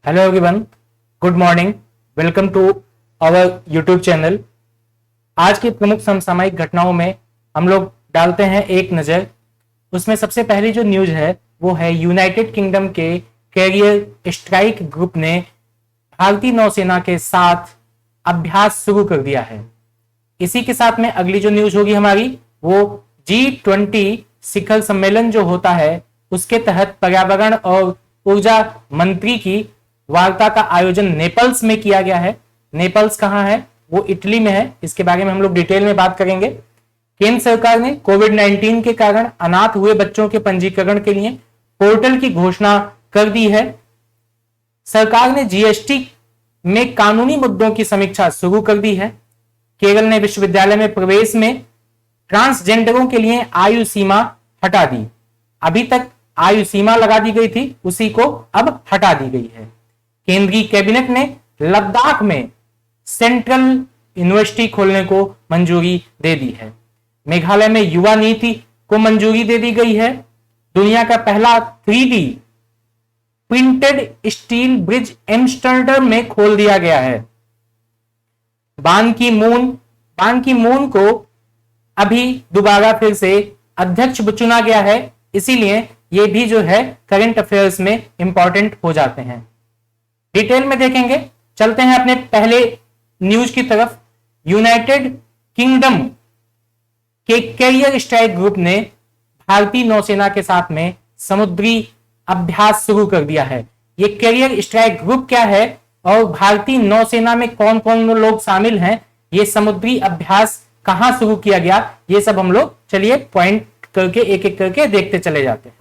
Hello everyone, good morning. Welcome to our YouTube channel. आज की प्रमुख समसामयिक घटनाओं में हम लोग डालते हैं एक नज़र। उसमें सबसे पहली जो न्यूज है वो है यूनाइटेड किंगडम के कैरियर स्ट्राइक ग्रुप ने भारतीय नौसेना के साथ अभ्यास शुरू कर दिया है। इसी के साथ में अगली जो न्यूज होगी हमारी वो G20 शिखर सम्मेलन जो होता है उसके तहत पर्यावरण और ऊर्जा मंत्री की वार्ता का आयोजन नेपल्स में किया गया है। नेपल्स कहां है? वो इटली में है। इसके बारे में हम लोग डिटेल में बात करेंगे। केंद्र सरकार ने कोविड-19 के कारण अनाथ हुए बच्चों के पंजीकरण के लिए पोर्टल की घोषणा कर दी है। सरकार ने जीएसटी में कानूनी मुद्दों की समीक्षा शुरू कर दी है। केरल ने विश्वविद्यालय में प्रवेश में ट्रांसजेंडरों के लिए आयु सीमा हटा दी। अभी तक आयु सीमा लगा दी गई थी, उसी को अब हटा दी गई है। केंद्रीय कैबिनेट ने लद्दाख में सेंट्रल यूनिवर्सिटी खोलने को मंजूरी दे दी है। मेघालय में युवा नीति को मंजूरी दे दी गई है। दुनिया का पहला 3D printed steel bridge Amsterdam में खोल दिया गया है। बान की मून को अभी दोबारा फिर से अध्यक्ष चुना गया है, इसीलिए ये भी जो है करंट अफेयर्स में इंपॉर्टेंट हो जाते हैं। डिटेल में देखेंगे। चलते हैं अपने पहले न्यूज की तरफ। यूनाइटेड किंगडम के कैरियर स्ट्राइक ग्रुप ने भारतीय नौसेना के साथ में समुद्री अभ्यास शुरू कर दिया है। ये कैरियर स्ट्राइक ग्रुप क्या है और भारतीय नौसेना में कौन कौन लोग शामिल हैं, ये समुद्री अभ्यास कहां शुरू किया गया, ये सब हम लोग चलिए पॉइंट करके एक एक करके देखते चले जाते हैं।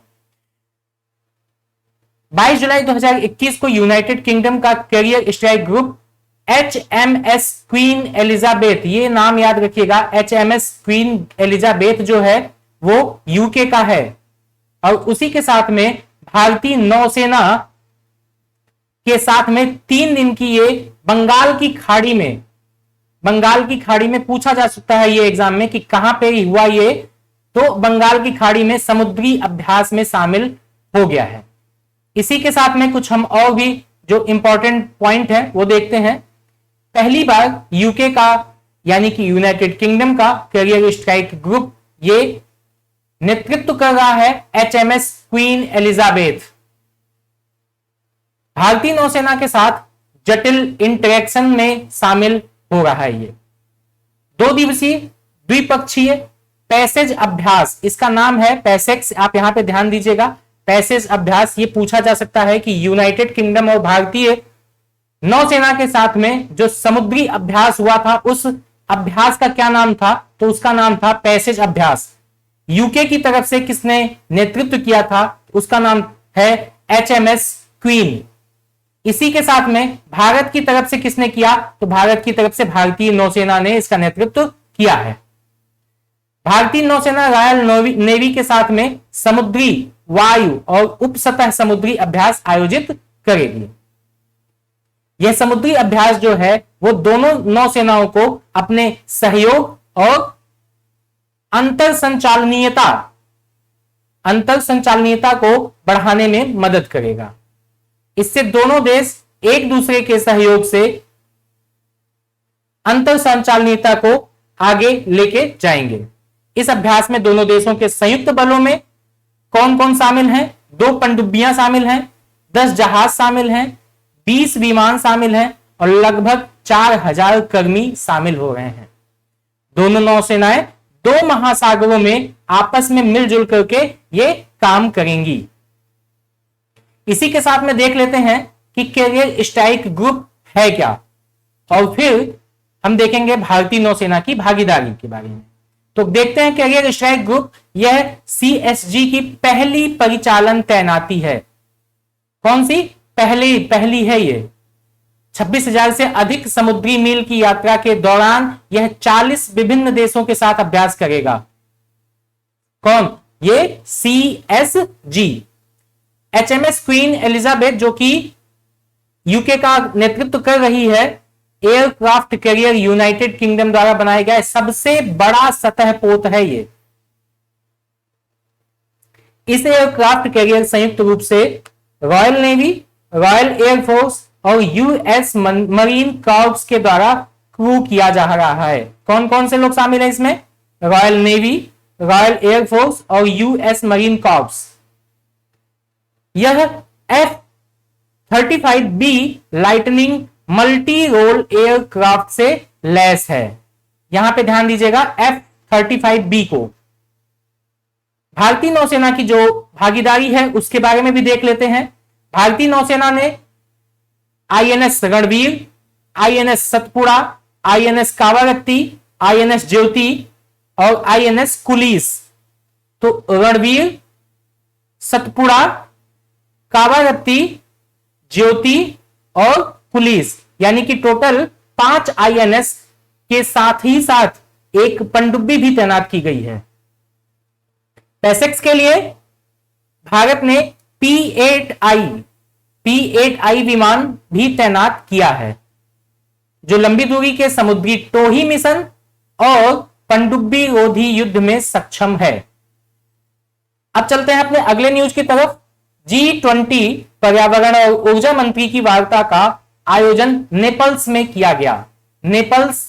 22 जुलाई 2021 को यूनाइटेड किंगडम का carrier strike group HMS queen Elizabeth, ये नाम याद रखिएगा, HMS क्वीन एलिजाबेथ जो है वो यूके का है और उसी के साथ में भारतीय नौसेना के साथ में 3 दिन की ये बंगाल की खाड़ी में पूछा जा सकता है ये एग्जाम में कि कहां पे हुआ ये, तो बंगाल की खाड़ी में समुद्री अभ्यास में शामिल हो गया है। इसी के साथ में कुछ हम और भी जो इंपॉर्टेंट पॉइंट है वो देखते हैं। पहली बार यूके का यानी कि यूनाइटेड किंगडम का कैरियर स्ट्राइक ग्रुप ये नेतृत्व कर रहा है HMS क्वीन एलिजाबेथ। भारतीय नौसेना के साथ जटिल इंटरेक्शन में शामिल हो रहा है। ये 2 दिवसीय द्विपक्षीय पैसेज अभ्यास, इसका नाम है पैसेक्स, आप यहां पे ध्यान दीजिएगा। पैसेज अभ्यास, ये पूछा जा सकता है कि यूनाइटेड किंगडम और भारतीय नौसेना के साथ में जो समुद्री अभ्यास हुआ था उस अभ्यास का क्या नाम था, तो उसका नाम था पैसेज अभ्यास। यूके की तरफ से किसने नेतृत्व किया था, उसका नाम है HMS क्वीन। इसी के साथ में भारत की तरफ से किसने किया, तो भारत की तरफ से भारतीय नौसेना ने इसका नेतृत्व किया है। भारतीय नौसेना रॉयल नेवी के साथ में समुद्री, वायु और उपसतह समुद्री अभ्यास आयोजित करेगी। यह समुद्री अभ्यास जो है वो दोनों नौसेनाओं को अपने सहयोग और अंतर संचालनीयता को बढ़ाने में मदद करेगा। इससे दोनों देश एक दूसरे के सहयोग से अंतर संचालनीयता को आगे लेके जाएंगे। इस अभ्यास में दोनों देशों के संयुक्त बलों में कौन कौन शामिल हैं? 2 पनडुब्बियां शामिल हैं, 10 जहाज शामिल हैं, 20 विमान शामिल हैं और लगभग 4000 कर्मी शामिल हो रहे हैं। दोनों नौसेनाएं 2 महासागरों में आपस में मिलजुल करके ये काम करेंगी। इसी के साथ में देख लेते हैं कि कैरियर स्ट्राइक ग्रुप है क्या, और फिर हम देखेंगे भारतीय नौसेना की भागीदारी के बारे में। तो देखते हैं कैरियर स्ट्राइक ग्रुप, यह CSG की पहली परिचालन तैनाती है। कौन सी? पहली है ये। 26,000 से अधिक समुद्री मील की यात्रा के दौरान यह 40 विभिन्न देशों के साथ अभ्यास करेगा। कौन? ये CSG। HMS क्वीन एलिजाबेथ जो कि यूके का नेतृत्व कर रही है, एयरक्राफ्ट कैरियर यूनाइटेड किंगडम द्वारा बनाया गया सबसे बड़ा सतह पोत है ये। इस एयरक्राफ्ट कैरियर संयुक्त रूप से रॉयल नेवी, रॉयल एयरफोर्स और यूएस मरीन कॉर्प्स के द्वारा क्रू किया जा रहा है। कौन कौन से लोग शामिल हैं इसमें? रॉयल नेवी, रॉयल एयरफोर्स और यूएस मरीन कॉर्प्स। यह F-35B lightning multi role aircraft से लैस है। यहां पे ध्यान दीजिएगा F-35B को। भारतीय नौसेना की जो भागीदारी है उसके बारे में भी देख लेते हैं। भारतीय नौसेना ने INS Ranvir, INS Satpura, INS Kavaratti, INS Jyoti और आईएनएस कुलिस। तो रणवीर, सतपुड़ा, कावारत्ती, ज्योति और पुलिस, यानी कि टोटल 5 आईएनएस के साथ ही साथ एक पनडुब्बी भी तैनात की गई है। पैसेक्स के लिए भारत ने P8I विमान भी तैनात किया है, जो लंबी दूरी के समुद्री टोही मिशन और पनडुब्बी रोधी युद्ध में सक्षम है। अब चलते हैं अपने अगले न्यूज की तरफ। G20 पर्यावरण और ऊर्जा मंत्री की वार्ता का आयोजन नेपल्स में किया गया। नेपल्स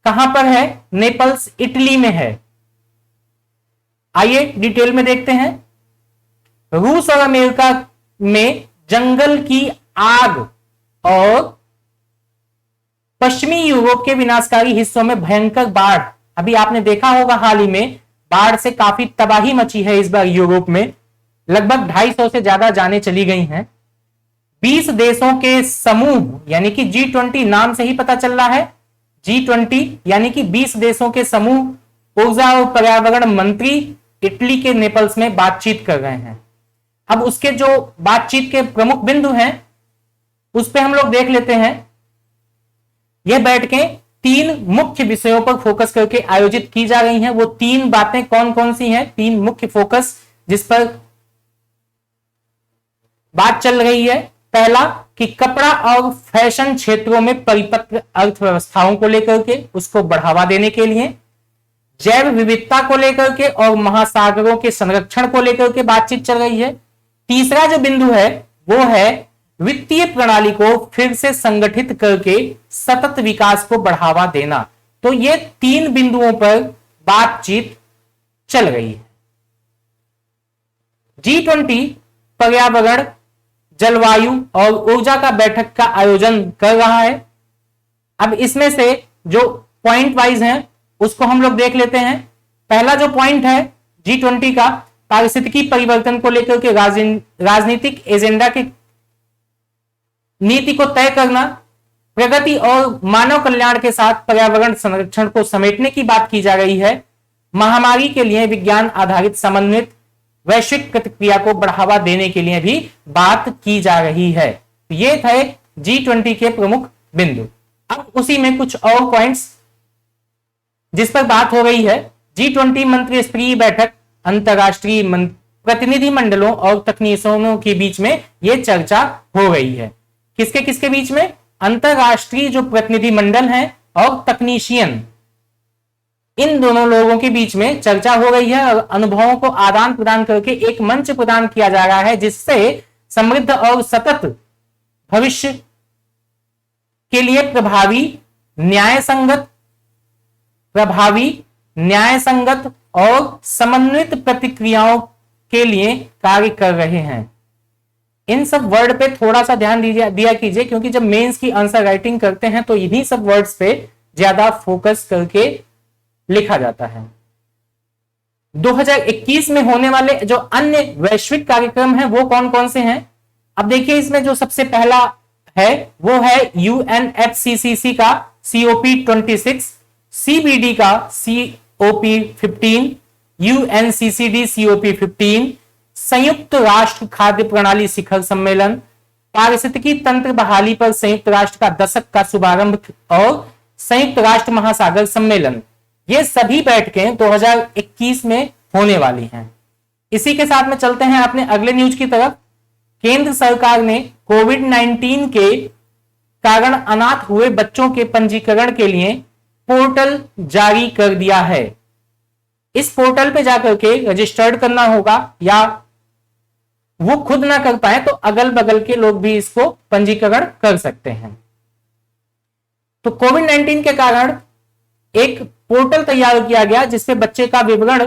कहां पर है? नेपल्स इटली में है। आइए डिटेल में देखते हैं। रूस और अमेरिका में जंगल की आग और पश्चिमी यूरोप के विनाशकारी हिस्सों में भयंकर बाढ़। अभी आपने देखा होगा हाल ही में बाढ़ से काफी तबाही मची है इस बार यूरोप में। लगभग 250 से ज्यादा जानें चली गई हैं। 20 देशों के समूह, यानी कि G20 नाम से ही पता चल रहा है, G20 यानी कि 20 देशों के समूह ऊर्जा और पर्यावरण मंत्री इटली के नेपल्स में बातचीत कर रहे हैं। अब उसके जो बातचीत के प्रमुख बिंदु हैं उस पे हम लोग देख लेते हैं। यह बैठकें 3 मुख्य विषयों पर फोकस करके आयोजित की जा रही हैं। वो 3 बातें कौन कौन सी हैं? 3 मुख्य फोकस जिस पर बात चल रही है। पहला कि कपड़ा और फैशन क्षेत्रों में परिपक्व अर्थव्यवस्थाओं को लेकर के उसको बढ़ावा देने के लिए, जैव विविधता को लेकर के और महासागरों के संरक्षण को लेकर के बातचीत चल रही है। तीसरा जो बिंदु है वो है वित्तीय प्रणाली को फिर से संगठित करके सतत विकास को बढ़ावा देना। तो ये 3 बिंदुओं पर बातचीत चल रही है। G20 पर्यावरण, जलवायु और ऊर्जा का बैठक का आयोजन कर रहा है। अब इसमें से जो पॉइंट वाइज हैं उसको हम लोग देख लेते हैं। पहला जो पॉइंट है G20 का, पारिस्थितिकी परिवर्तन को लेकर के राजनीतिक एजेंडा की नीति को तय करना, प्रगति और मानव कल्याण के साथ पर्यावरण संरक्षण को समेटने की बात की जा रही है। महामारी के लिए विज्ञान आधारित समन्वित वैश्विक प्रतिक्रिया को बढ़ावा देने के लिए भी बात की जा रही है। ये थे G20 के प्रमुख बिंदु। अब उसी में कुछ और पॉइंट्स जिस पर बात हो रही है। G20 मंत्रिस्तरीय बैठक अंतरराष्ट्रीय प्रतिनिधि मंडलों और तकनीशियनों के बीच में यह चर्चा हो रही है। किसके किसके बीच में? अंतरराष्ट्रीय जो प्रतिनिधि मंडल हैं और तकनीशियन, इन दोनों लोगों के बीच में चर्चा हो रही है और अनुभवों को आदान प्रदान करके एक मंच प्रदान किया जा रहा है जिससे समृद्ध और सतत भविष्य के लिए प्रभावी, न्याय संगत और समन्वित प्रतिक्रियाओं के लिए कार्य कर रहे हैं। इन सब वर्ड पे थोड़ा सा ध्यान दिया कीजिए, क्योंकि जब मेंस की आंसर राइटिंग करते हैं तो इन्हीं सब वर्ड्स पे ज्यादा फोकस करके लिखा जाता है। 2021 में होने वाले जो अन्य वैश्विक कार्यक्रम हैं वो कौन कौन से हैं? अब देखिए, इसमें जो सबसे पहला है वो है UNFCCC का COP26, CBD का COP15, UNCCD COP15, संयुक्त राष्ट्र खाद्य प्रणाली शिखर सम्मेलन, पारिस्थितिकी तंत्र बहाली पर संयुक्त राष्ट्र का दशक का शुभारंभ और संयुक्त राष्ट्र महासागर सम्मेलन, ये सभी बैठकें 2021 में होने वाली हैं। इसी के साथ में चलते हैं अपने अगले न्यूज की तरफ। केंद्र सरकार ने कोविड-19 के कारण अनाथ हुए बच्चों के पंजीकरण के लिए पोर्टल जारी कर दिया है। इस पोर्टल पे जाकर के रजिस्टर्ड करना होगा या वो खुद ना कर पाए तो अगल बगल के लोग भी इसको पंजीकरण कर सकते हैं। तो कोविड-19 के कारण एक पोर्टल तैयार किया गया जिससे बच्चे का विवरण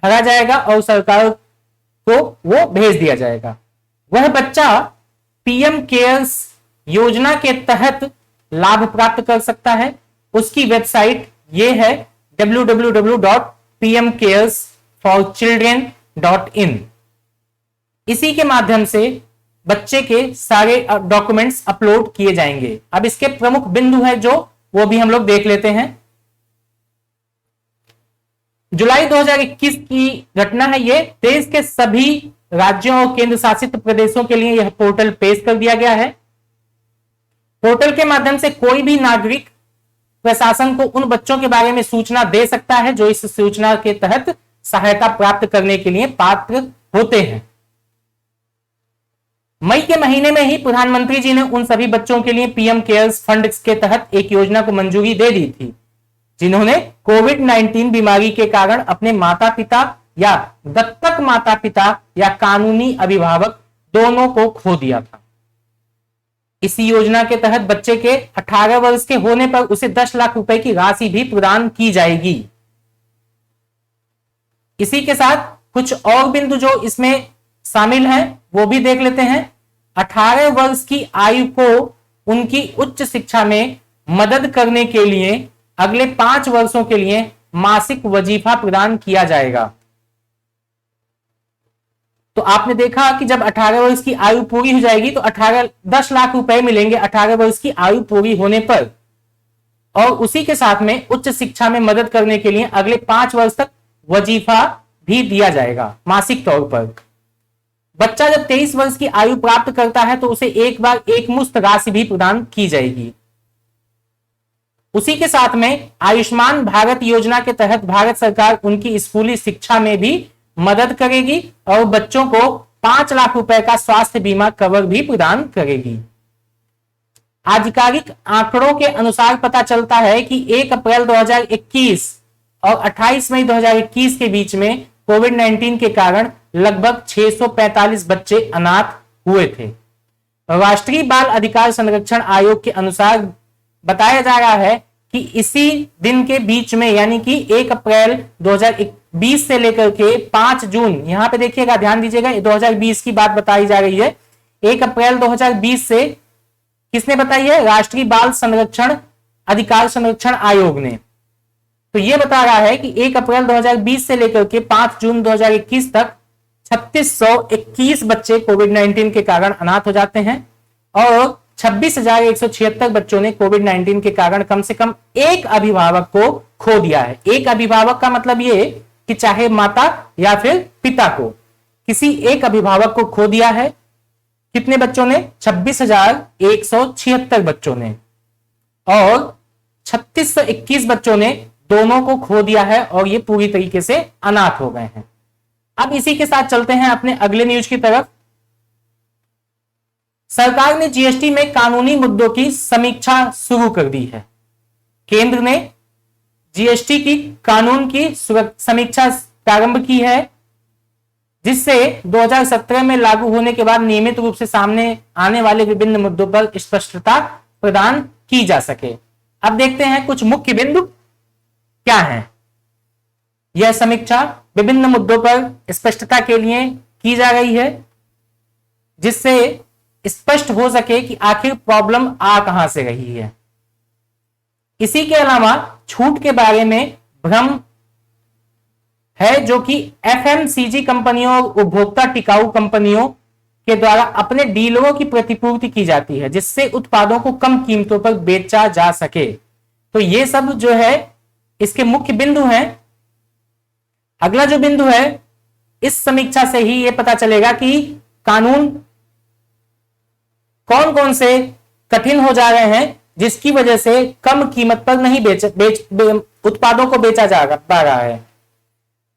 भरा जाएगा और सरकार को वो भेज दिया जाएगा। वह बच्चा पीएम केयर्स योजना के तहत लाभ प्राप्त कर सकता है। उसकी वेबसाइट ये है www.pmcaresforchildren.in। इसी के माध्यम से बच्चे के सारे डॉक्यूमेंट्स अपलोड किए जाएंगे। अब इसके प्रमुख बिंदु है जो वो भी हम लोग देख लेते हैं। जुलाई 2021 की घटना है ये। देश के सभी राज्यों और केंद्र शासित प्रदेशों के लिए यह पोर्टल पेश कर दिया गया है। पोर्टल के माध्यम से कोई भी नागरिक प्रशासन को उन बच्चों के बारे में सूचना दे सकता है जो इस सूचना के तहत सहायता प्राप्त करने के लिए पात्र होते हैं। मई के महीने में ही प्रधानमंत्री जी ने उन सभी बच्चों के लिए पीएम केयर्स फंड के तहत एक योजना को मंजूरी दे दी थी जिन्होंने कोविड-19 बीमारी के कारण अपने माता पिता या दत्तक माता पिता या कानूनी अभिभावक दोनों को खो दिया था। इसी योजना के तहत बच्चे के 18 वर्ष के होने पर उसे 10 लाख रुपए की राशि भी प्रदान की जाएगी। इसी के साथ कुछ और बिंदु जो इसमें शामिल हैं वो भी देख लेते हैं। 18 वर्ष की आयु को उनकी उच्च शिक्षा में मदद करने के लिए अगले 5 वर्षों के लिए मासिक वजीफा प्रदान किया जाएगा। तो आपने देखा कि जब 18 वर्ष की आयु पूरी हो जाएगी तो 10 लाख रुपए मिलेंगे 18 वर्ष की आयु पूरी होने पर, और उसी के साथ में उच्च शिक्षा में मदद करने के लिए अगले 5 वर्ष तक वजीफा भी दिया जाएगा मासिक तौर पर। बच्चा जब 23 वर्ष की आयु प्राप्त करता है तो उसे एक बार एक मुश्त राशि भी प्रदान की जाएगी। उसी के साथ में आयुष्मान भारत योजना के तहत भारत सरकार उनकी स्कूली शिक्षा में भी मदद करेगी और बच्चों को 5 लाख रुपए का स्वास्थ्य बीमा कवर भी प्रदान करेगी। आधिकारिक आंकड़ों के अनुसार पता चलता है कि 1 अप्रैल 2021 और 28 मई 2021 के बीच में कोविड-19 के कारण लगभग 645 बच्चे अनाथ हुए थे। राष्ट्रीय बाल अधिकार संरक्षण आयोग के अनुसार बताया जा रहा है कि इसी दिन के बीच में यानी कि 1 अप्रैल 2020 से लेकर के 5 जून, यहां पे देखिएगा ध्यान दीजिएगा 2020 की बात बताई जा रही है। 1 अप्रैल 2020 से किसने बताई है? राष्ट्रीय बाल संरक्षण अधिकार संरक्षण आयोग ने। तो यह बता रहा है कि 1 अप्रैल 2020 से लेकर के 5 जून 2021 तक 3621 बच्चे कोविड-19 के कारण अनाथ हो जाते हैं और 26,176 बच्चों ने कोविड-19 के कारण कम से कम एक अभिभावक को खो दिया है। एक अभिभावक का मतलब ये कि चाहे माता या फिर पिता को, किसी एक अभिभावक को खो दिया है। कितने बच्चों ने? 26,176 बच्चों ने, और 3621 बच्चों ने दोनों को खो दिया है और ये पूरी तरीके से अनाथ हो गए हैं। अब इसी के साथ चलते हैं अपने अगले न्यूज की तरफ। सरकार ने जीएसटी में कानूनी मुद्दों की समीक्षा शुरू कर दी है। केंद्र ने जीएसटी की कानून की समीक्षा प्रारंभ की है जिससे 2017 में लागू होने के बाद नियमित रूप से सामने आने वाले विभिन्न मुद्दों पर स्पष्टता प्रदान की जा सके। अब देखते हैं कुछ मुख्य बिंदु क्या हैं। यह समीक्षा विभिन्न मुद्दों पर स्पष्टता के लिए की जा रही है जिससे स्पष्ट हो सके कि आखिर प्रॉब्लम आ कहां से रही है। इसी के अलावा छूट के बारे में भ्रम है जो कि एफएमसीजी कंपनियों और उपभोक्ता टिकाऊ कंपनियों के द्वारा अपने डीलरों की प्रतिपूर्ति की जाती है जिससे उत्पादों को कम कीमतों पर बेचा जा सके। तो ये सब जो है इसके मुख्य बिंदु हैं। अगला जो बिंदु है, इस समीक्षा से ही यह पता चलेगा कि कानून कौन कौन से कठिन हो जा रहे हैं जिसकी वजह से कम कीमत पर नहीं उत्पादों को बेचा जा पा रहा है।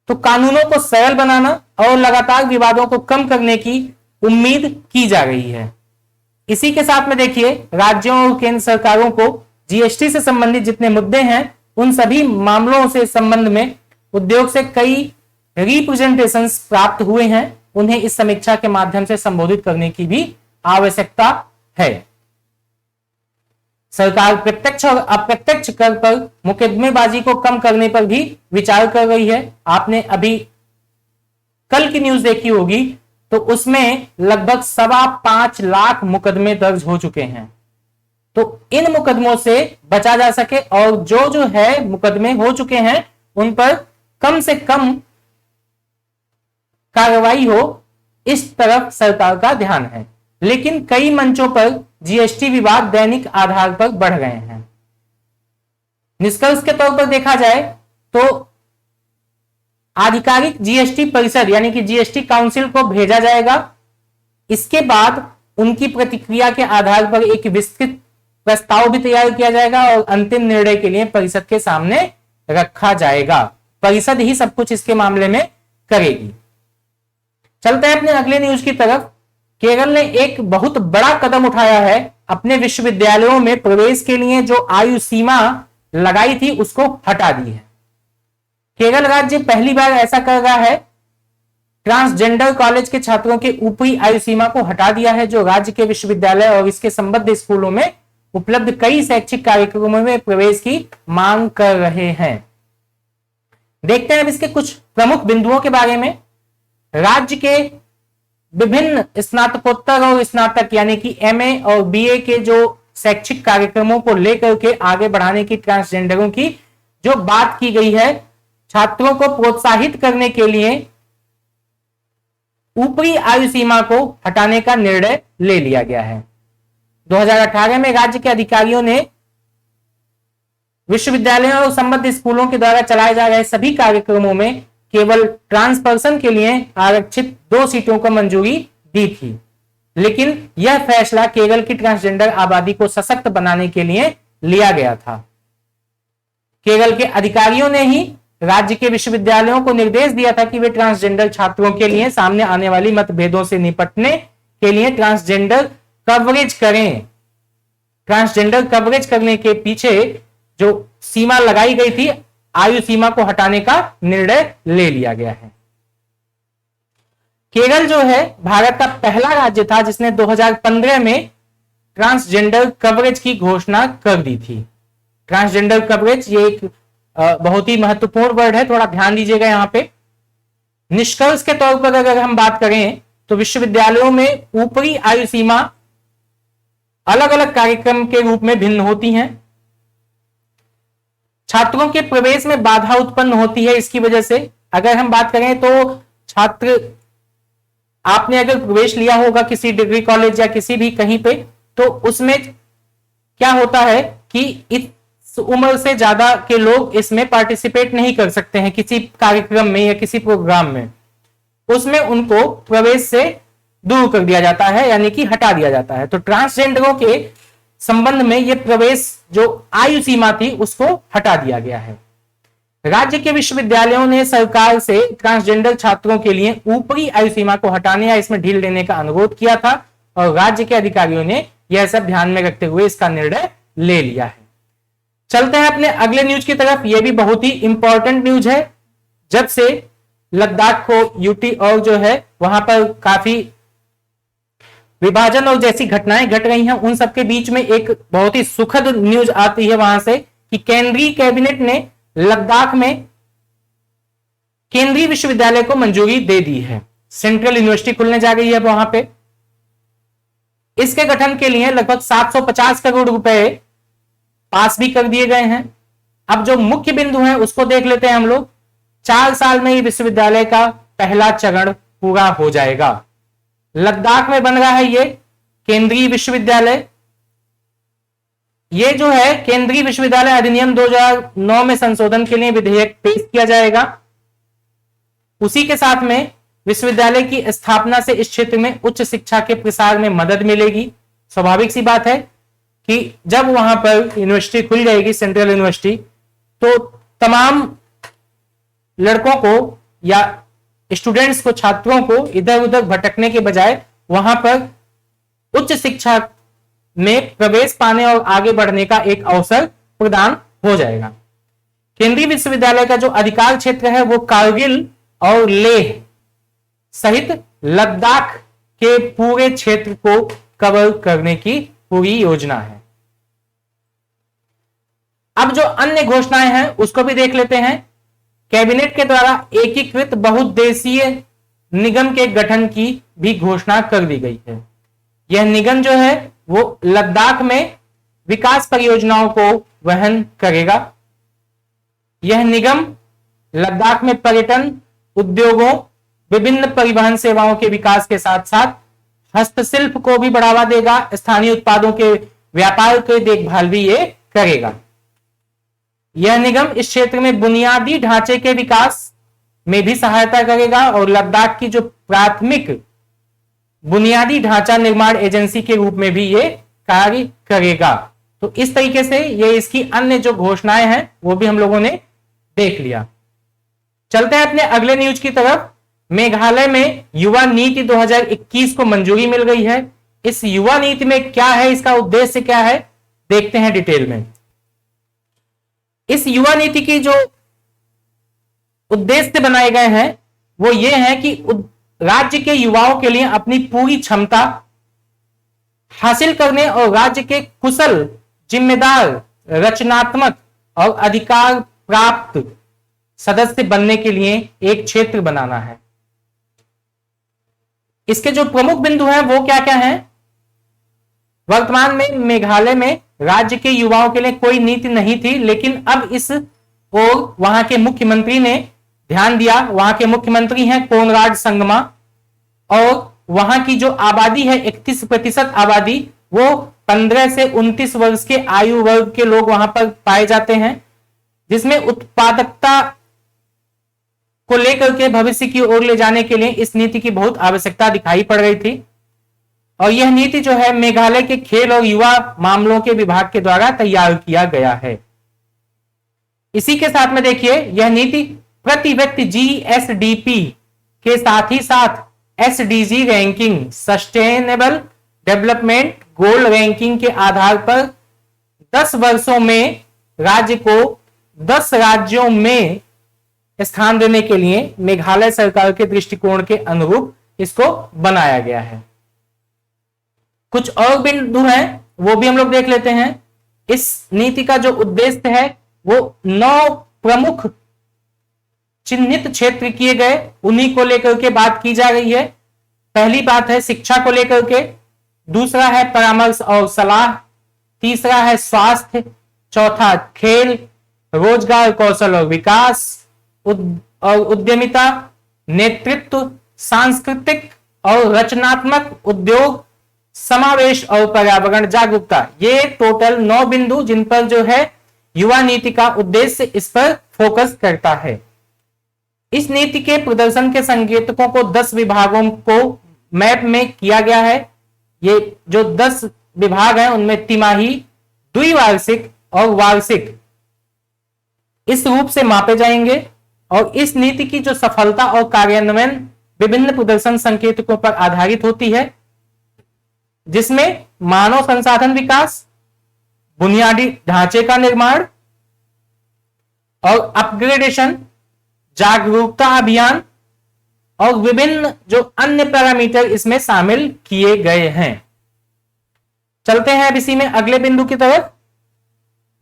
तो कानूनों को सरल बनाना और लगातार विवादों को कम करने की उम्मीद की जा रही है। इसी के साथ में देखिए, राज्यों और केंद्र सरकारों को जीएसटी से संबंधित जितने मुद्दे हैं उन सभी मामलों से संबंध में उद्योग से कई रिप्रेजेंटेशंस प्राप्त हुए हैं उन्हें इस समीक्षा के माध्यम से संबोधित करने की भी आवश्यकता है। सरकार प्रत्यक्ष और अप्रत्यक्ष कर पर मुकदमेबाजी को कम करने पर भी विचार कर रही है। आपने अभी कल की न्यूज देखी होगी, तो उसमें लगभग 5.25 लाख मुकदमे दर्ज हो चुके हैं। तो इन मुकदमों से बचा जा सके और जो है मुकदमे हो चुके हैं उन पर कम से कम कार्रवाई हो, इस तरफ सरकार का ध्यान है। लेकिन कई मंचों पर जीएसटी विवाद दैनिक आधार पर बढ़ गए हैं। निष्कर्ष के तौर पर देखा जाए तो आधिकारिक जीएसटी परिषद यानी कि जीएसटी काउंसिल को भेजा जाएगा। इसके बाद उनकी प्रतिक्रिया के आधार पर एक विस्तृत प्रस्ताव भी तैयार किया जाएगा और अंतिम निर्णय के लिए परिषद के सामने रखा जाएगा। परिषद ही सब कुछ इसके मामले में करेगी। चलते हैं अपने अगले न्यूज की तरफ। केरल ने एक बहुत बड़ा कदम उठाया है। अपने विश्वविद्यालयों में प्रवेश के लिए जो आयु सीमा लगाई थी उसको हटा दी है। केरल राज्य पहली बार ऐसा कर रहा है। ट्रांसजेंडर कॉलेज के छात्रों के ऊपरी आयु सीमा को हटा दिया है, जो राज्य के विश्वविद्यालय और इसके संबद्ध स्कूलों में उपलब्ध कई शैक्षिक कार्यक्रमों में प्रवेश की मांग कर रहे हैं। देखते हैं अब इसके कुछ प्रमुख बिंदुओं के बारे में। राज्य के विभिन्न स्नातकोत्तर और स्नातक यानी कि एमए और बीए के जो शैक्षिक कार्यक्रमों को लेकर के आगे बढ़ाने की ट्रांसजेंडरों की जो बात की गई है, छात्रों को प्रोत्साहित करने के लिए ऊपरी आयु सीमा को हटाने का निर्णय ले लिया गया है। 2018 में राज्य के अधिकारियों ने विश्वविद्यालयों और संबद्ध स्कूलों के द्वारा चलाए जा रहे सभी कार्यक्रमों में केवल ट्रांस पर्सन के लिए आरक्षित 2 सीटों को मंजूरी दी थी। लेकिन यह फैसला केरल की ट्रांसजेंडर आबादी को सशक्त बनाने के लिए लिया गया था। केरल के अधिकारियों ने ही राज्य के विश्वविद्यालयों को निर्देश दिया था कि वे ट्रांसजेंडर छात्रों के लिए सामने आने वाली मतभेदों से निपटने के लिए ट्रांसजेंडर कवरेज करें। ट्रांसजेंडर कवरेज करने के पीछे जो सीमा लगाई गई थी, आयु सीमा को हटाने का निर्णय ले लिया गया है। केरल जो है भारत का पहला राज्य था जिसने 2015 में ट्रांसजेंडर कवरेज की घोषणा कर दी थी। ट्रांसजेंडर कवरेज ये एक बहुत ही महत्वपूर्ण वर्ड है, थोड़ा ध्यान दीजिएगा यहां पे। निष्कर्ष के तौर पर अगर हम बात करें तो विश्वविद्यालयों में ऊपरी आयु सीमा अलग अलग कार्यक्रम के रूप में भिन्न होती हैं। छात्रों के प्रवेश में बाधा उत्पन्न होती है। इसकी वजह से अगर हम बात करें तो छात्र, आपने अगर प्रवेश लिया होगा किसी डिग्री कॉलेज या किसी भी कहीं पे, तो उसमें क्या होता है कि इस उम्र से ज्यादा के लोग इसमें पार्टिसिपेट नहीं कर सकते हैं किसी कार्यक्रम में या किसी प्रोग्राम में। उसमें उनको प्रवेश से दूर कर दिया जाता है, यानी कि हटा दिया जाता है। तो ट्रांसजेंडरों के संबंध में यह प्रवेश जो आयु सीमा थी उसको हटा दिया गया है। राज्य के विश्वविद्यालयों ने सरकार से ट्रांसजेंडर छात्रों के लिए ऊपरी आयु सीमा को हटाने या इसमें ढील देने का अनुरोध किया था और राज्य के अधिकारियों ने यह सब ध्यान में रखते हुए इसका निर्णय ले लिया है। चलते हैं अपने अगले न्यूज की तरफ। यह भी बहुत ही इंपॉर्टेंट न्यूज है। जब से लद्दाख को यूटी और जो है वहां पर काफी विभाजन और जैसी घटनाएं घट रही हैं, उन सबके बीच में एक बहुत ही सुखद न्यूज आती है वहां से कि केंद्रीय कैबिनेट ने लद्दाख में केंद्रीय विश्वविद्यालय को मंजूरी दे दी है। सेंट्रल यूनिवर्सिटी खुलने जा रही है वहां पे। इसके गठन के लिए लगभग 750 करोड़ रुपए पास भी कर दिए गए हैं। अब जो मुख्य बिंदु है उसको देख लेते हैं हम लोग। 4 साल में ही विश्वविद्यालय का पहला चरण पूरा हो जाएगा। लद्दाख में बन रहा है ये केंद्रीय विश्वविद्यालय। ये जो है केंद्रीय विश्वविद्यालय अधिनियम 2009 में संशोधन के लिए विधेयक पेश किया जाएगा। उसी के साथ में विश्वविद्यालय की स्थापना से इस क्षेत्र में उच्च शिक्षा के प्रसार में मदद मिलेगी। स्वाभाविक सी बात है कि जब वहां पर यूनिवर्सिटी खुल जाएगी, सेंट्रल यूनिवर्सिटी, तो तमाम लड़कों को या स्टूडेंट्स को, छात्रों को इधर उधर भटकने के बजाय वहां पर उच्च शिक्षा में प्रवेश पाने और आगे बढ़ने का एक अवसर प्रदान हो जाएगा। केंद्रीय विश्वविद्यालय का जो अधिकार क्षेत्र है वो कारगिल और लेह सहित लद्दाख के पूरे क्षेत्र को कवर करने की पूरी योजना है। अब जो अन्य घोषणाएं हैं उसको भी देख लेते हैं। कैबिनेट के द्वारा एकीकृत बहुउद्देशीय निगम के गठन की भी घोषणा कर दी गई है। यह निगम जो है वो लद्दाख में विकास परियोजनाओं को वहन करेगा। यह निगम लद्दाख में पर्यटन, उद्योगों, विभिन्न परिवहन सेवाओं के विकास के साथ साथ हस्तशिल्प को भी बढ़ावा देगा। स्थानीय उत्पादों के व्यापार की देखभाल भी ये करेगा। यह निगम इस क्षेत्र में बुनियादी ढांचे के विकास में भी सहायता करेगा और लद्दाख की जो प्राथमिक बुनियादी ढांचा निर्माण एजेंसी के रूप में भी ये कार्य करेगा। तो इस तरीके से ये इसकी अन्य जो घोषणाएं हैं वो भी हम लोगों ने देख लिया। चलते हैं अपने अगले न्यूज की तरफ। मेघालय में युवा नीति 2021 को मंजूरी मिल गई है। इस युवा नीति में क्या है, इसका उद्देश्य क्या है, देखते हैं डिटेल में। इस युवा नीति की जो उद्देश्य बनाए गए हैं वो ये है कि राज्य के युवाओं के लिए अपनी पूरी क्षमता हासिल करने और राज्य के कुशल, जिम्मेदार, रचनात्मक और अधिकार प्राप्त सदस्य बनने के लिए एक क्षेत्र बनाना है। इसके जो प्रमुख बिंदु हैं वो क्या क्या हैं? वर्तमान में मेघालय में राज्य के युवाओं के लिए कोई नीति नहीं थी, लेकिन अब इस और वहां के मुख्यमंत्री ने ध्यान दिया। वहां के मुख्यमंत्री हैं कोनराड संगमा और वहां की जो आबादी है 31% आबादी वो 15 से 29 वर्ष के आयु वर्ग के लोग वहां पर पाए जाते हैं, जिसमें उत्पादकता को लेकर के भविष्य की ओर ले जाने के लिए इस नीति की बहुत आवश्यकता दिखाई पड़ रही थी। और यह नीति जो है मेघालय के खेल और युवा मामलों के विभाग के द्वारा तैयार किया गया है। इसी के साथ में देखिए यह नीति प्रति व्यक्ति जीएसडीपी के साथ ही साथ SDG ranking, sustainable development goal ranking के आधार पर 10 वर्षों में राज्य को 10 राज्यों में स्थान देने के लिए मेघालय सरकार के दृष्टिकोण के अनुरूप इसको बनाया गया है। कुछ और बिंदु हैं वो भी हम लोग देख लेते हैं। इस नीति का जो उद्देश्य है वो 9 प्रमुख चिन्हित क्षेत्र किए गए, उन्हीं को लेकर के बात की जा रही है। पहली बात है शिक्षा को लेकर के, दूसरा है परामर्श और सलाह, तीसरा है स्वास्थ्य, चौथा खेल, रोजगार, कौशल और विकास और उद्यमिता, नेतृत्व, सांस्कृतिक और रचनात्मक उद्योग, समावेश और पर्यावरण जागरूकता। ये टोटल 9 बिंदु जिन पर जो है युवा नीति का उद्देश्य इस पर फोकस करता है। इस नीति के प्रदर्शन के संकेतकों को 10 विभागों को मैप में किया गया है। ये जो 10 विभाग हैं उनमें तिमाही, द्विवार्षिक और वार्षिक इस रूप से मापे जाएंगे और इस नीति की जो सफलता और कार्यान्वयन विभिन्न प्रदर्शन संकेतकों पर आधारित होती है, जिसमें मानव संसाधन विकास, बुनियादी ढांचे का निर्माण और अपग्रेडेशन, जागरूकता अभियान और विभिन्न जो अन्य पैरामीटर इसमें शामिल किए गए हैं। चलते हैं अब इसी में अगले बिंदु की तरफ।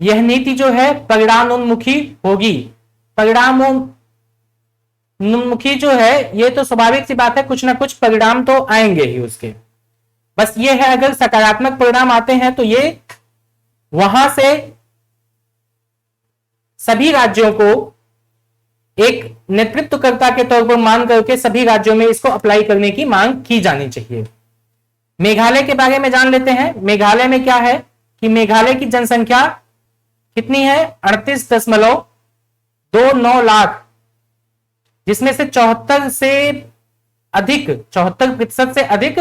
यह नीति जो है परिणामोन्मुखी होगी। परिणामोन्मुखी जो है ये तो स्वाभाविक सी बात है, कुछ ना कुछ परिणाम तो आएंगे ही उसके। बस ये है अगर सकारात्मक परिणाम आते हैं तो ये वहां से सभी राज्यों को एक नेतृत्वकर्ता के तौर पर मान करके सभी राज्यों में इसको अप्लाई करने की मांग की जानी चाहिए। मेघालय के बारे में जान लेते हैं। मेघालय में क्या है कि मेघालय की जनसंख्या कितनी है? 38.29 लाख, जिसमें से 74% से अधिक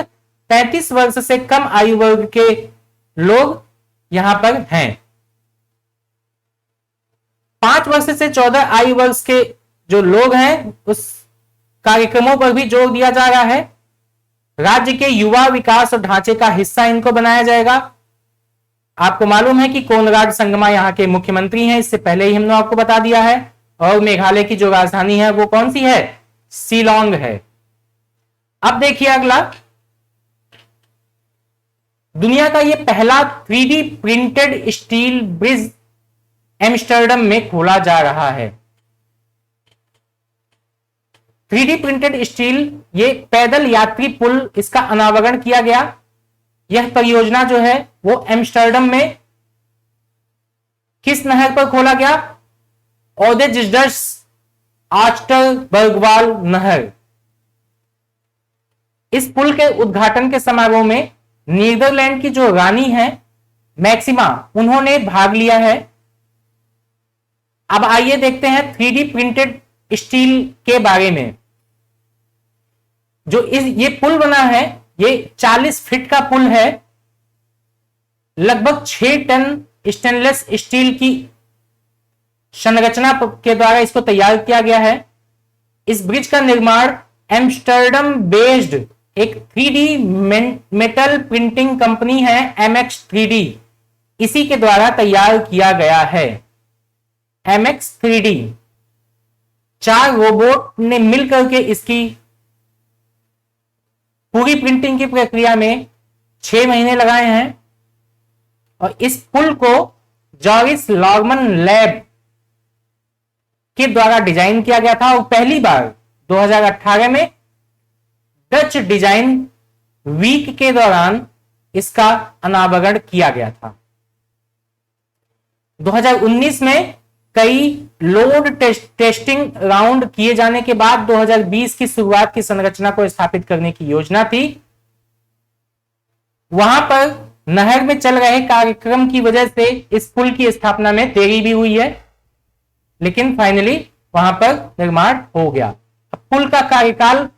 35 वर्ष से कम आयु वर्ग के लोग यहां पर हैं। 5 वर्ष से 14 आयु वर्ष के जो लोग हैं उस कार्यक्रमों पर भी जोर दिया जा रहा है। राज्य के युवा विकास और ढांचे का हिस्सा इनको बनाया जाएगा। आपको मालूम है कि कोनराड संगमा यहाँ के मुख्यमंत्री हैं, इससे पहले ही हमने आपको बता दिया है। और मेघालय की जो राजधानी है वो कौन सी है? शिलांग है। अब देखिए अगला, दुनिया का यह पहला 3D printed steel bridge Amsterdam में खोला जा रहा है। 3D प्रिंटेड स्टील, ये पैदल यात्री पुल, इसका अनावरण किया गया। यह परियोजना जो है वो एम्स्टर्डम में किस नहर पर खोला गया? ओदेजिडस आस्टरबर्गवाल नहर। इस पुल के उद्घाटन के समारोह में नीदरलैंड की जो रानी है मैक्सिमा, उन्होंने भाग लिया है। अब आइए देखते हैं 3D प्रिंटेड स्टील के बारे में। जो ये पुल बना है, ये 40 फीट का पुल है। लगभग 6 टन स्टेनलेस स्टील की संरचना के द्वारा इसको तैयार किया गया है। इस ब्रिज का निर्माण एम्स्टर्डम बेस्ड एक 3D मेटल प्रिंटिंग कंपनी है MX 3D, इसी के द्वारा तैयार किया गया है। MX 3D 4 रोबोट ने मिलकर के इसकी पूरी प्रिंटिंग की प्रक्रिया में 6 महीने लगाए हैं। और इस पुल को जॉरिस लॉर्मन लैब के द्वारा डिजाइन किया गया था और पहली बार 2018 में डच डिजाइन वीक के दौरान इसका अनावरण किया गया था। 2019 में कई लोड टेस्टिंग राउंड किए जाने के बाद 2020 की शुरुआत की संरचना को स्थापित करने की योजना थी। वहां पर नहर में चल रहे कार्यक्रम की वजह से इस पुल की स्थापना में देरी भी हुई है, लेकिन फाइनली वहां पर निर्माण हो गया। अब पुल का कार्यकाल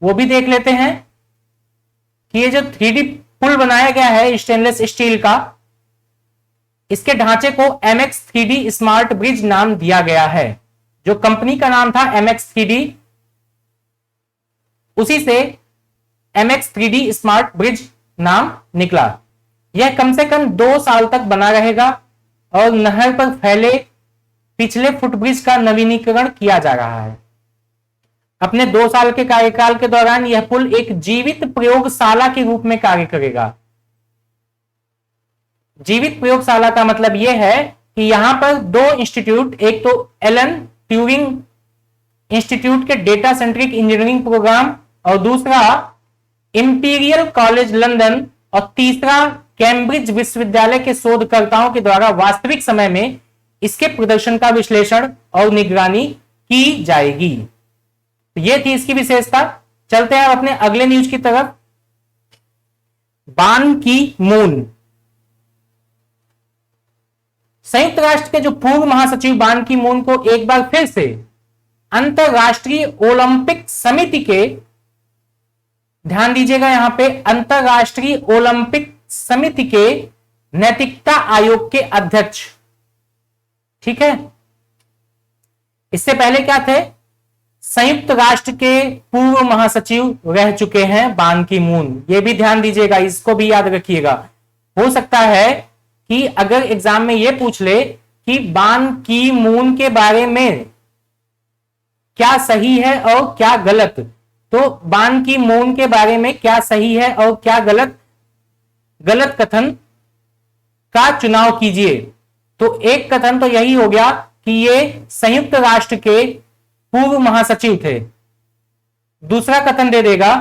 वो भी देख लेते हैं कि ये जो 3D पुल बनाया गया है स्टेनलेस स्टील का, इसके ढांचे को MX 3D स्मार्ट ब्रिज नाम दिया गया है। जो कंपनी का नाम था MX 3D, उसी से MX 3D स्मार्ट ब्रिज नाम निकला। यह कम से कम 2 साल तक बना रहेगा और नहर पर फैले पिछले फुटब्रिज का नवीनीकरण किया जा रहा है। अपने 2 साल के कार्यकाल के दौरान यह पुल एक जीवित प्रयोगशाला के रूप में कार्य करेगा। जीवित प्रयोगशाला का मतलब यह है कि यहां पर 2 इंस्टीट्यूट, एक तो एलन ट्यूरिंग इंस्टीट्यूट के डेटा सेंट्रिक इंजीनियरिंग प्रोग्राम और दूसरा इंपीरियल कॉलेज लंदन और तीसरा कैम्ब्रिज विश्वविद्यालय के शोधकर्ताओं के द्वारा वास्तविक समय में इसके प्रदर्शन का विश्लेषण और निगरानी की जाएगी। तो यह थी इसकी विशेषता। चलते हैं अपने अगले न्यूज की तरफ। बान की मून, संयुक्त राष्ट्र के जो पूर्व महासचिव बान की मून को एक बार फिर से अंतरराष्ट्रीय ओलंपिक समिति के, ध्यान दीजिएगा यहां पे, अंतरराष्ट्रीय ओलंपिक समिति के नैतिकता आयोग के अध्यक्ष, ठीक है। इससे पहले क्या थे? संयुक्त राष्ट्र के पूर्व महासचिव रह चुके हैं बान की मून। ये भी ध्यान दीजिएगा, इसको भी याद रखिएगा। हो सकता है कि अगर एग्जाम में यह पूछ ले कि बान की मून के बारे में क्या सही है और क्या गलत, तो बान की मून के बारे में क्या सही है और क्या गलत कथन का चुनाव कीजिए। तो एक कथन तो यही हो गया कि ये संयुक्त राष्ट्र के पूर्व महासचिव थे। दूसरा कथन दे देगा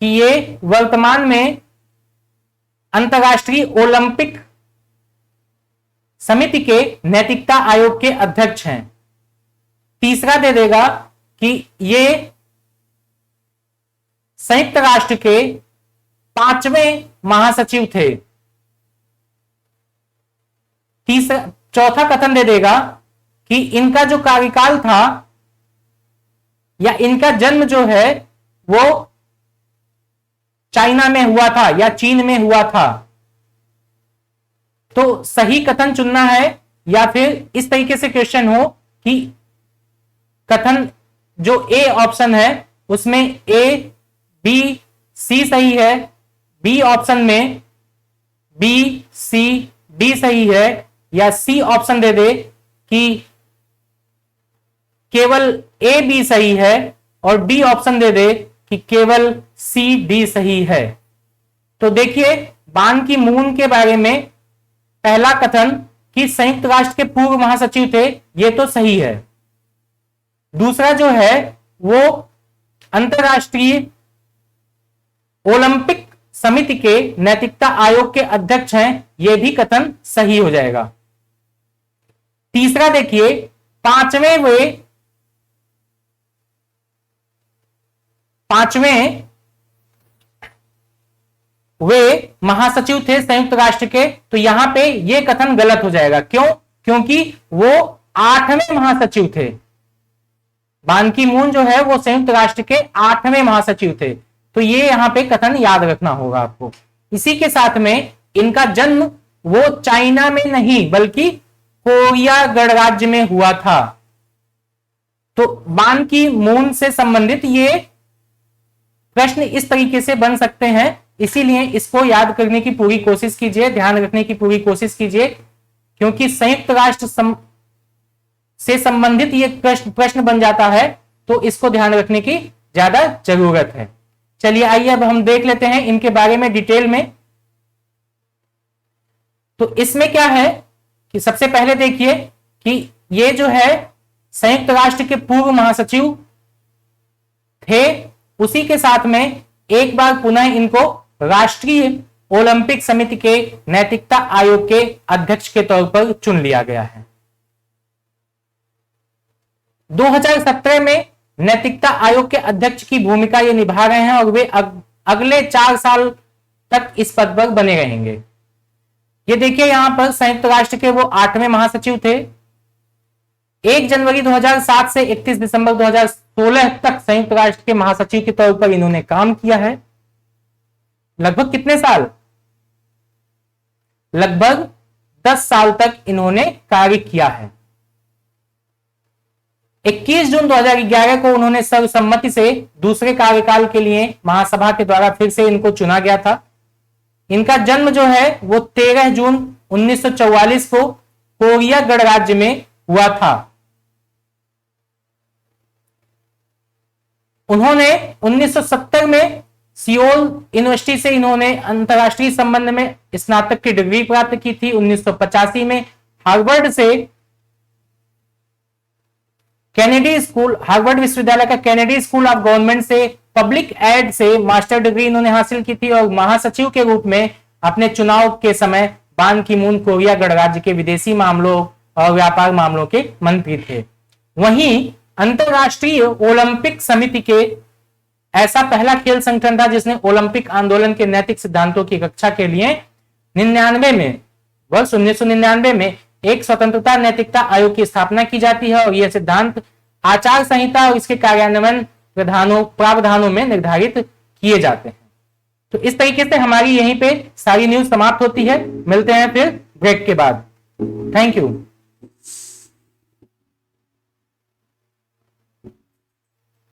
कि ये वर्तमान में अंतरराष्ट्रीय ओलंपिक समिति के नैतिकता आयोग के अध्यक्ष हैं। तीसरा दे देगा कि ये संयुक्त राष्ट्र के 5वें महासचिव थे। चौथा कथन दे देगा कि इनका जो कार्यकाल था या इनका जन्म जो है वो चाइना में हुआ था या चीन में हुआ था। तो सही कथन चुनना है या फिर इस तरीके से क्वेश्चन हो कि कथन जो ए ऑप्शन है उसमें ए बी सी सही है, बी ऑप्शन में बी सी डी सही है, या सी ऑप्शन दे दे कि केवल ए बी सही है और डी ऑप्शन दे दे कि केवल सी डी सही है। तो देखिए बान की मून के बारे में पहला कथन कि संयुक्त राष्ट्र के पूर्व महासचिव थे, यह तो सही है। दूसरा जो है वो अंतरराष्ट्रीय ओलंपिक समिति के नैतिकता आयोग के अध्यक्ष हैं, यह भी कथन सही हो जाएगा। तीसरा देखिए पांचवें वे महासचिव थे संयुक्त राष्ट्र के, तो यहां पे यह कथन गलत हो जाएगा। क्यों? क्योंकि वो 8वें महासचिव थे। बान की मून जो है वो संयुक्त राष्ट्र के 8वें महासचिव थे, तो ये यहां पे कथन याद रखना होगा आपको। इसी के साथ में इनका जन्म वो चाइना में नहीं बल्कि कोरिया गणराज्य में हुआ था। तो बान की मून से संबंधित ये प्रश्न इस तरीके से बन सकते हैं, इसीलिए इसको याद करने की पूरी कोशिश कीजिए, ध्यान रखने की पूरी कोशिश कीजिए, क्योंकि संयुक्त राष्ट्र से संबंधित ये प्रश्न बन जाता है, तो इसको ध्यान रखने की ज्यादा जरूरत है। चलिए आइए अब हम देख लेते हैं इनके बारे में डिटेल में। तो इसमें क्या है कि सबसे पहले देखिए कि ये जो है संयुक्त राष्ट्र के पूर्व महासचिव थे, उसी के साथ में एक बार पुनः इनको राष्ट्रीय ओलंपिक समिति के नैतिकता आयोग के अध्यक्ष के तौर पर चुन लिया गया है। 2017 में नैतिकता आयोग के अध्यक्ष की भूमिका ये निभा रहे हैं और वे अगले 4 साल तक इस पद पर बने रहेंगे। ये देखिए यहां पर संयुक्त राष्ट्र के वो 8वें महासचिव थे। 1 जनवरी 2007 से 31 दिसंबर 2016 तक संयुक्त राष्ट्र के महासचिव के तौर पर इन्होंने काम किया है। लगभग कितने साल? लगभग 10 साल तक इन्होंने कार्य किया है। 21 जून 2011 को उन्होंने सर्वसम्मति से दूसरे कार्यकाल के लिए महासभा के द्वारा फिर से इनको चुना गया था। इनका जन्म जो है वो 13 जून 1944 को कोरिया गणराज्य में हुआ था। उन्होंने 1970 में सियोल यूनिवर्सिटी से इन्होंने अंतरराष्ट्रीय संबंध में स्नातक की डिग्री प्राप्त की थी। 1985 में हार्वर्ड से हार्वर्ड विश्वविद्यालय का कैनेडी स्कूल ऑफ गवर्नमेंट से पब्लिक एड से मास्टर डिग्री इन्होंने हासिल की थी और महासचिव के रूप में अपने चुनाव के समय बान की मून कोरिया गणराज्य के विदेशी मामलों और व्यापार मामलों के मंत्री थे। वहीं अंतरराष्ट्रीय ओलंपिक समिति के ऐसा पहला खेल संगठन था जिसने ओलंपिक आंदोलन के नैतिक सिद्धांतों की रक्षा के लिए 1999 में एक स्वतंत्रता नैतिकता आयोग की स्थापना की जाती है और यह सिद्धांत आचार संहिता और इसके कार्यान्वयन प्रावधानों में निर्धारित किए जाते हैं। तो इस तरीके से हमारी यहीं पे सारी न्यूज समाप्त होती है। मिलते हैं फिर ब्रेक के बाद। Thank you.